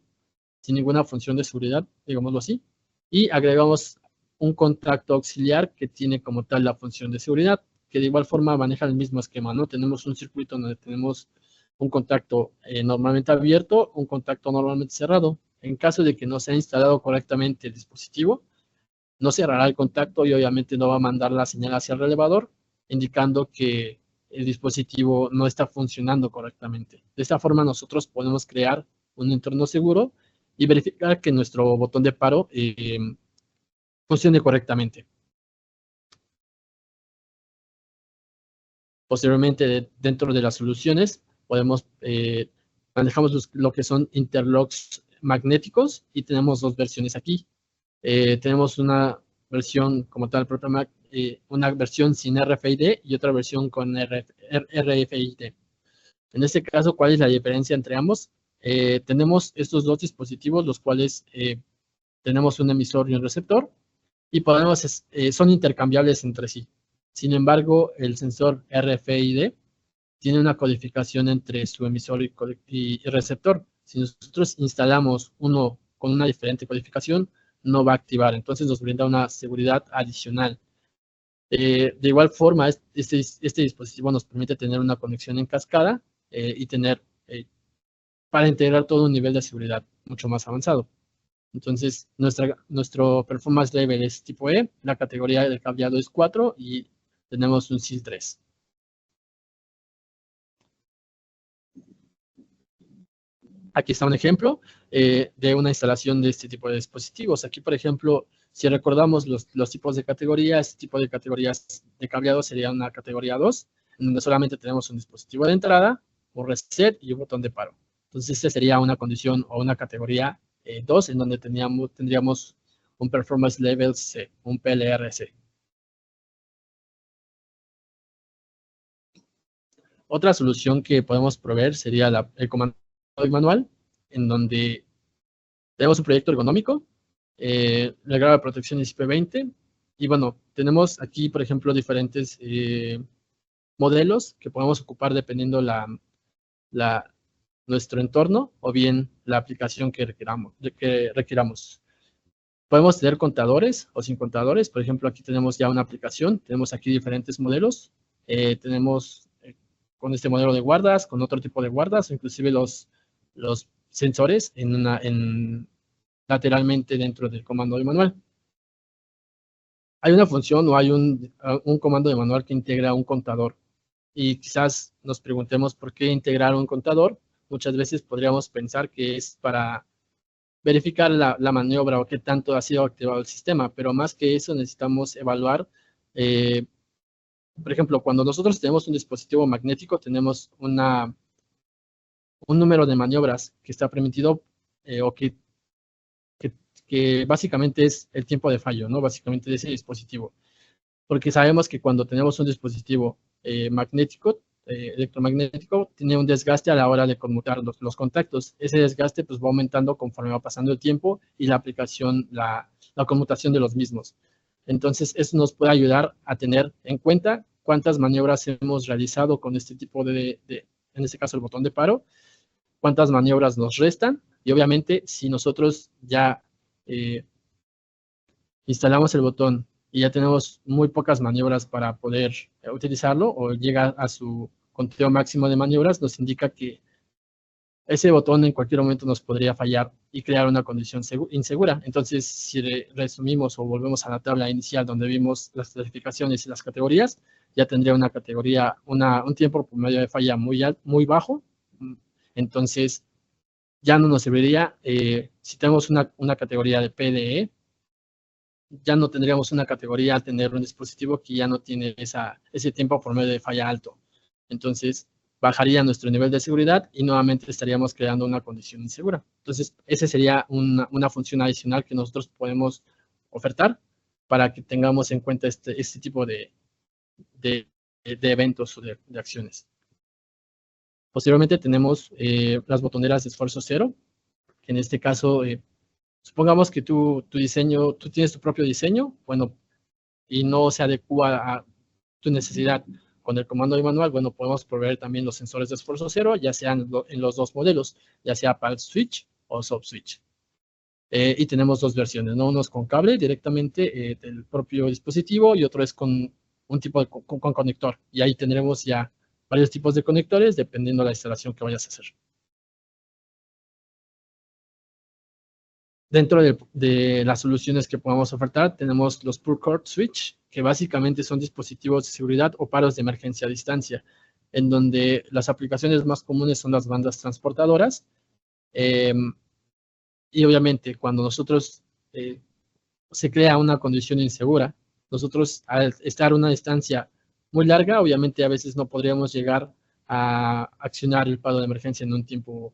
sin ninguna función de seguridad, digámoslo así, y agregamos un contacto auxiliar que tiene como tal la función de seguridad, que de igual forma maneja el mismo esquema, ¿no? Tenemos un circuito donde tenemos un contacto normalmente abierto, un contacto normalmente cerrado. En caso de que no sea instalado correctamente el dispositivo, no cerrará el contacto y obviamente no va a mandar la señal hacia el relevador, indicando que el dispositivo no está funcionando correctamente. De esta forma nosotros podemos crear un entorno seguro y verificar que nuestro botón de paro funcione correctamente. Posteriormente, dentro de las soluciones, manejamos lo que son interlocks magnéticos y tenemos dos versiones aquí. Tenemos una versión como tal, una versión sin RFID y otra versión con RFID. En este caso, ¿cuál es la diferencia entre ambos? Tenemos estos dos dispositivos, los cuales tenemos un emisor y un receptor, y son intercambiables entre sí. Sin embargo, el sensor RFID tiene una codificación entre su emisor y receptor. Si nosotros instalamos uno con una diferente codificación, no va a activar. Entonces nos brinda una seguridad adicional. De igual forma, este dispositivo nos permite tener una conexión en cascada y para integrar todo un nivel de seguridad mucho más avanzado. Entonces, nuestro performance level es tipo E, la categoría del cableado es 4 y tenemos un SIL 3. Aquí está un ejemplo de una instalación de este tipo de dispositivos. Aquí, por ejemplo, si recordamos los tipos de categorías, este tipo de categorías de cableado sería una categoría 2, en donde solamente tenemos un dispositivo de entrada, un reset y un botón de paro. Entonces, esta sería una condición o una categoría 2, en donde tendríamos un Performance Level C, un PLRC. Otra solución que podemos proveer sería el comando manual, en donde tenemos un proyecto ergonómico, el grado de protección es IP20, y bueno, tenemos aquí, por ejemplo, diferentes modelos que podemos ocupar dependiendo nuestro entorno o bien la aplicación que requiramos. Podemos tener contadores o sin contadores. Por ejemplo, aquí tenemos ya una aplicación. Tenemos aquí diferentes modelos. Tenemos con este modelo de guardas, con otro tipo de guardas, inclusive los sensores lateralmente dentro del comando de manual. Hay una función o hay un comando de manual que integra un contador. Y quizás nos preguntemos por qué integrar un contador. Muchas veces podríamos pensar que es para verificar la maniobra o qué tanto ha sido activado el sistema, pero más que eso necesitamos evaluar, por ejemplo, cuando nosotros tenemos un dispositivo magnético, tenemos un número de maniobras que está permitido o que básicamente es el tiempo de fallo, ¿no? Básicamente de ese dispositivo. Porque sabemos que cuando tenemos un dispositivo magnético, electromagnético, tiene un desgaste a la hora de conmutar los contactos. Ese desgaste pues va aumentando conforme va pasando el tiempo y la aplicación, la conmutación de los mismos. Entonces, eso nos puede ayudar a tener en cuenta cuántas maniobras hemos realizado con este tipo en este caso el botón de paro, cuántas maniobras nos restan y obviamente si nosotros ya instalamos el botón y ya tenemos muy pocas maniobras para poder utilizarlo o llega a su conteo máximo de maniobras, nos indica que ese botón en cualquier momento nos podría fallar y crear una condición insegura. Entonces, si resumimos o volvemos a la tabla inicial donde vimos las clasificaciones y las categorías, ya tendría una categoría, un tiempo promedio de falla muy bajo. Entonces, ya no nos serviría, si tenemos una categoría de PDE, ya no tendríamos una categoría al tener un dispositivo que ya no tiene ese tiempo promedio de falla alto. Entonces, bajaría nuestro nivel de seguridad y nuevamente estaríamos creando una condición insegura. Entonces, esa sería una función adicional que nosotros podemos ofertar para que tengamos en cuenta este tipo de eventos o de acciones. Posteriormente tenemos las botoneras de esfuerzo cero, que en este caso, supongamos que tú tienes tu propio diseño, bueno, y no se adecua a tu necesidad con el comando de manual, bueno, podemos proveer también los sensores de esfuerzo cero, ya sean en los dos modelos, ya sea pulse switch o soft switch. Y tenemos dos versiones, ¿no? Uno es con cable directamente del propio dispositivo y otro es con un tipo de con conector. Y ahí tendremos ya varios tipos de conectores dependiendo de la instalación que vayas a hacer. Dentro de las soluciones que podemos ofertar, tenemos los Pure Cord Switch, que básicamente son dispositivos de seguridad o paros de emergencia a distancia, en donde las aplicaciones más comunes son las bandas transportadoras. Y obviamente, cuando nosotros se crea una condición insegura, nosotros al estar a una distancia muy larga, obviamente a veces no podríamos llegar a accionar el paro de emergencia en el tiempo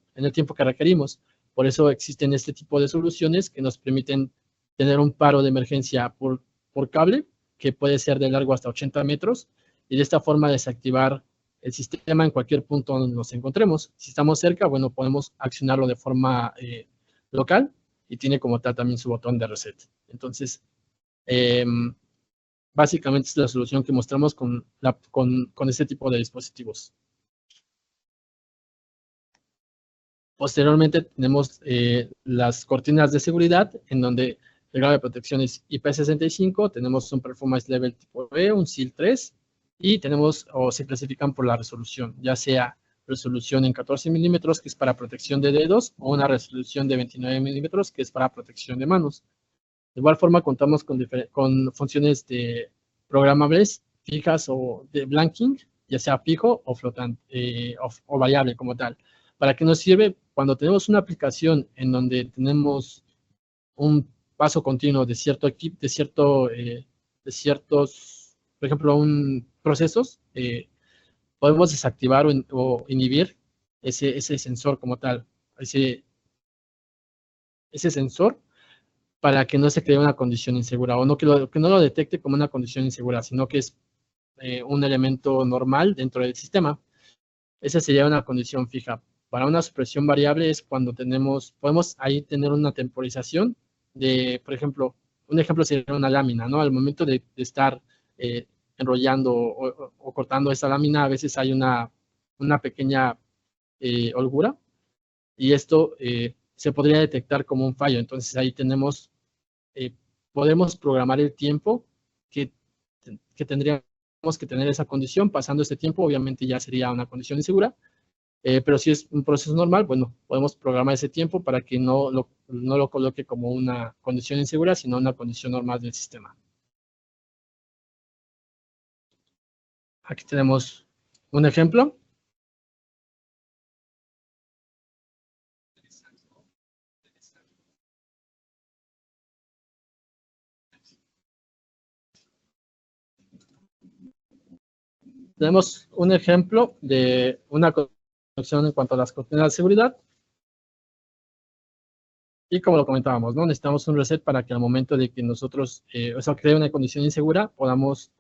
que requerimos. Por eso existen este tipo de soluciones que nos permiten tener un paro de emergencia por cable, que puede ser de largo hasta 80 metros, y de esta forma desactivar el sistema en cualquier punto donde nos encontremos. Si estamos cerca, bueno, podemos accionarlo de forma local y tiene como tal también su botón de reset. Entonces, básicamente es la solución que mostramos con este tipo de dispositivos. Posteriormente tenemos las cortinas de seguridad, en donde el grado de protección es IP65, tenemos un Performance Level tipo B, un SIL 3, y tenemos, o se clasifican por la resolución, ya sea resolución en 14 milímetros, que es para protección de dedos, o una resolución de 29 milímetros, que es para protección de manos. De igual forma, contamos con funciones de programables, fijas o de blanking, ya sea fijo o flotante, o variable como tal. ¿Para qué nos sirve? Cuando tenemos una aplicación en donde tenemos un paso continuo de cierto equipo, de ciertos, por ejemplo, procesos, podemos desactivar o inhibir ese sensor como tal, ese sensor, para que no se cree una condición insegura, o no que no lo detecte como una condición insegura, sino que es un elemento normal dentro del sistema. Esa sería una condición fija. Para una supresión variable es cuando podemos ahí tener una temporización de, por ejemplo, un ejemplo sería una lámina, ¿no? Al momento de estar enrollando o cortando esa lámina, a veces hay una pequeña holgura, y esto se podría detectar como un fallo. Entonces ahí tenemos podemos programar el tiempo que tendríamos que tener esa condición. Pasando este tiempo, obviamente ya sería una condición insegura, pero si es un proceso normal, bueno, podemos programar ese tiempo para que no lo coloque como una condición insegura, sino una condición normal del sistema. Aquí tenemos un ejemplo. Tenemos un ejemplo de una condición en cuanto a las cortinas de seguridad. Y como lo comentábamos, ¿no? Necesitamos un reset para que al momento de que nosotros, cree una condición insegura, podamos,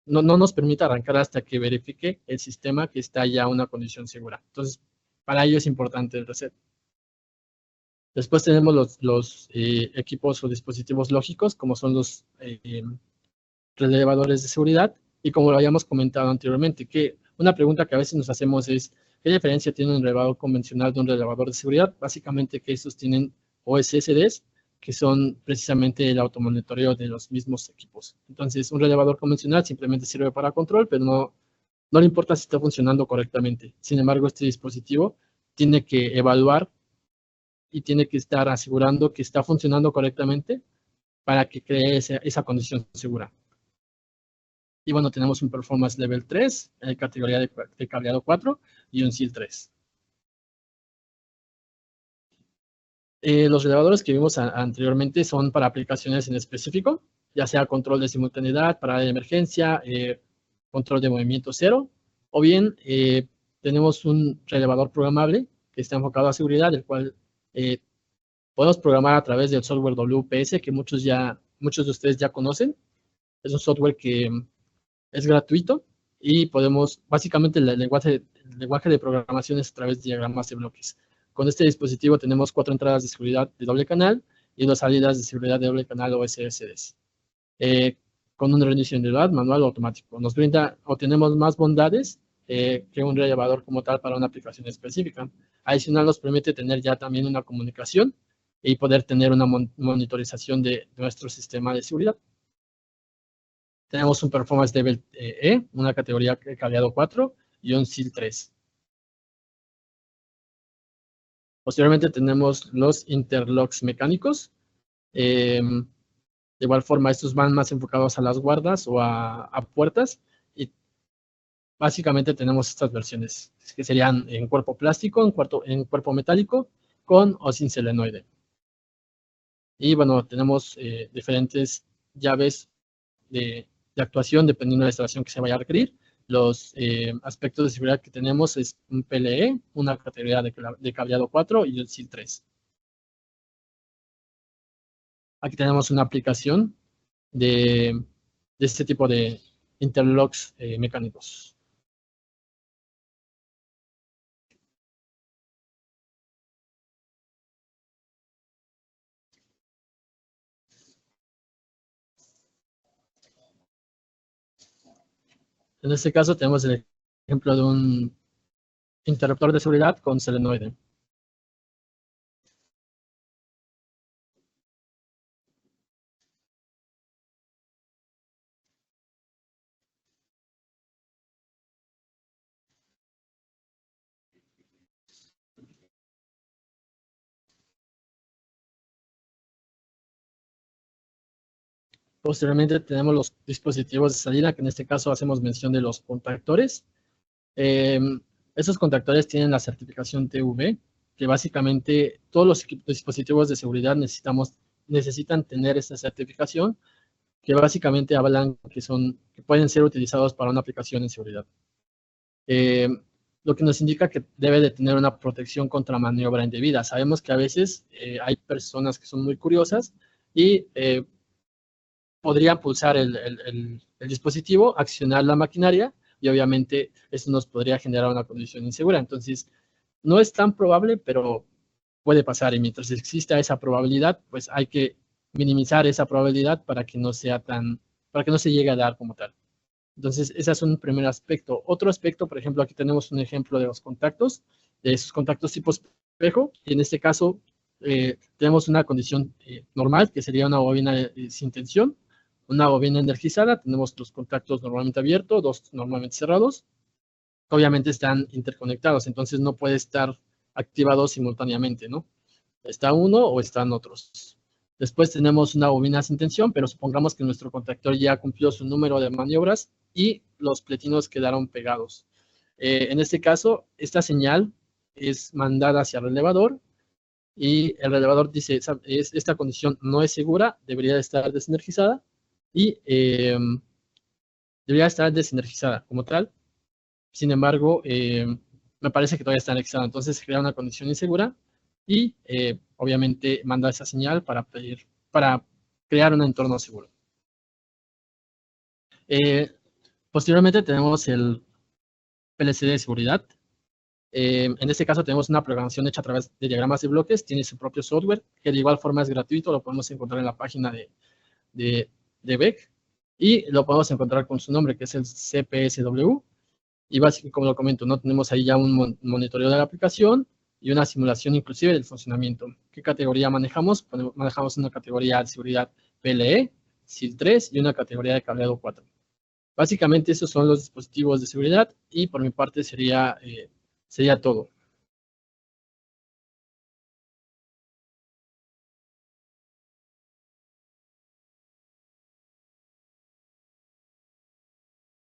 no nos permita arrancar hasta que verifique el sistema que está ya una condición segura. Entonces, para ello es importante el reset. Después tenemos los equipos o dispositivos lógicos, como son los relevadores de seguridad. Y como lo habíamos comentado anteriormente, que una pregunta que a veces nos hacemos es, ¿qué diferencia tiene un relevador convencional de un relevador de seguridad? Básicamente que estos tienen OSSDs, que son precisamente el automonitoreo de los mismos equipos. Entonces, un relevador convencional simplemente sirve para control, pero no le importa si está funcionando correctamente. Sin embargo, este dispositivo tiene que evaluar y tiene que estar asegurando que está funcionando correctamente para que cree esa condición segura. Y bueno, tenemos un Performance Level 3, categoría de cableado 4 y un SIL 3. Los relevadores que vimos anteriormente son para aplicaciones en específico, ya sea control de simultaneidad, parada de emergencia, control de movimiento cero, o bien tenemos un relevador programable que está enfocado a seguridad, el cual podemos programar a través del software WPS, que muchos de ustedes ya conocen. Es un software que es gratuito y podemos, básicamente el lenguaje de programación es a través de diagramas de bloques. Con este dispositivo tenemos 4 entradas de seguridad de doble canal y 2 salidas de seguridad de doble canal o SSDs. Con un reinicio individual, manual o automático. Nos brinda o tenemos más bondades que un relevador como tal para una aplicación específica. Adicional nos permite tener ya también una comunicación y poder tener una monitorización de nuestro sistema de seguridad. Tenemos un Performance Level E, una categoría de cableado 4 y un SIL 3. Posteriormente tenemos los interlocks mecánicos. De igual forma, estos van más enfocados a las guardas o a puertas. Y básicamente tenemos estas versiones, que serían en cuerpo plástico, en cuerpo metálico, con o sin solenoide. Y bueno, tenemos diferentes llaves de actuación dependiendo de la instalación que se vaya a requerir. Los aspectos de seguridad que tenemos es un PLE, una categoría de cableado 4 y el SIL 3. Aquí tenemos una aplicación de este tipo de interlocks mecánicos. En este caso tenemos el ejemplo de un interruptor de seguridad con solenoide. Posteriormente tenemos los dispositivos de salida, que en este caso hacemos mención de los contactores. Esos contactores tienen la certificación TV, que básicamente todos los dispositivos de seguridad necesitan tener esta certificación, que básicamente hablan que pueden ser utilizados para una aplicación en seguridad. Lo que nos indica que debe de tener una protección contra maniobra indebida. Sabemos que a veces hay personas que son muy curiosas y podrían pulsar el dispositivo, accionar la maquinaria y obviamente eso nos podría generar una condición insegura. Entonces, no es tan probable, pero puede pasar y mientras exista esa probabilidad, pues hay que minimizar esa probabilidad para que no se llegue a dar como tal. Entonces, ese es un primer aspecto. Otro aspecto, por ejemplo, aquí tenemos un ejemplo de los contactos, de esos contactos tipo espejo, y en este caso tenemos una condición normal, que sería una bobina sin tensión, una bobina energizada, tenemos los contactos normalmente abiertos, dos normalmente cerrados, obviamente están interconectados, entonces no puede estar activados simultáneamente, ¿no? Está uno o están otros. Después tenemos una bobina sin tensión, pero supongamos que nuestro contactor ya cumplió su número de maniobras y los pletinos quedaron pegados. En este caso, esta señal es mandada hacia el relevador y el relevador dice, esta condición no es segura, debería estar desenergizada y debería estar desenergizada como tal. Sin embargo, me parece que todavía está energizada, entonces se crea una condición insegura y obviamente manda esa señal para crear un entorno seguro. Posteriormente tenemos el PLC de seguridad. En este caso tenemos una programación hecha a través de diagramas de bloques, tiene su propio software, que de igual forma es gratuito, lo podemos encontrar en la página de BEC, y lo podemos encontrar con su nombre, que es el CPSW. Y básicamente, como lo comento, ¿no? Tenemos ahí ya un monitoreo de la aplicación y una simulación inclusive del funcionamiento. ¿Qué categoría manejamos? Manejamos una categoría de seguridad PLE, SIL 3 y una categoría de cableado 4. Básicamente esos son los dispositivos de seguridad y por mi parte sería todo.